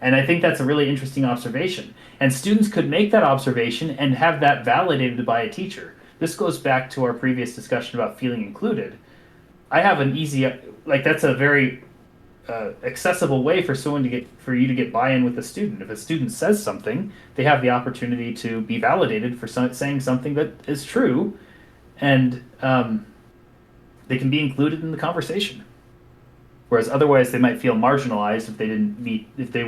And I think that's a really interesting observation. And students could make that observation and have that validated by a teacher. This goes back to our previous discussion about feeling included. I have an easy, like, that's a very accessible way for someone to get, for you to get buy-in with a student. If a student says something, they have the opportunity to be validated for saying something that is true, and they can be included in the conversation. Whereas otherwise, they might feel marginalized if they didn't meet, if they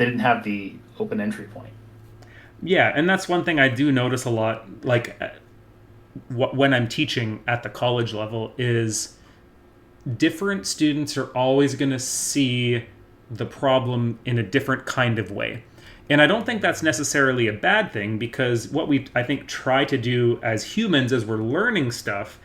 didn't have the open entry point. Yeah, and that's one thing I do notice a lot, like when I'm teaching at the college level, is different students are always going to see the problem in a different kind of way. And I don't think that's necessarily a bad thing, because what we, I think, try to do as humans as we're learning stuff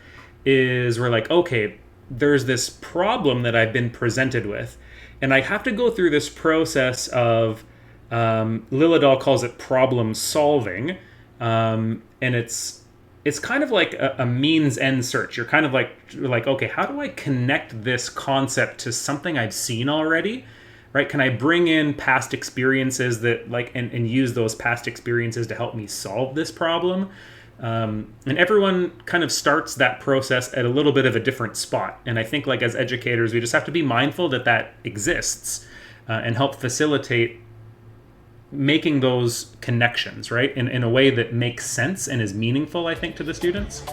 is we're like, okay, there's this problem that I've been presented with, and I have to go through this process of, Lilladal calls it problem solving, and it's kind of like a means end search. You're kind of like, okay, how do I connect this concept to something I've seen already? Right? Can I bring in past experiences that like and use those past experiences to help me solve this problem? And everyone kind of starts that process at a little bit of a different spot. And I think like as educators, we just have to be mindful that that exists, and help facilitate making those connections, right? In a way that makes sense and is meaningful, I think, to the students.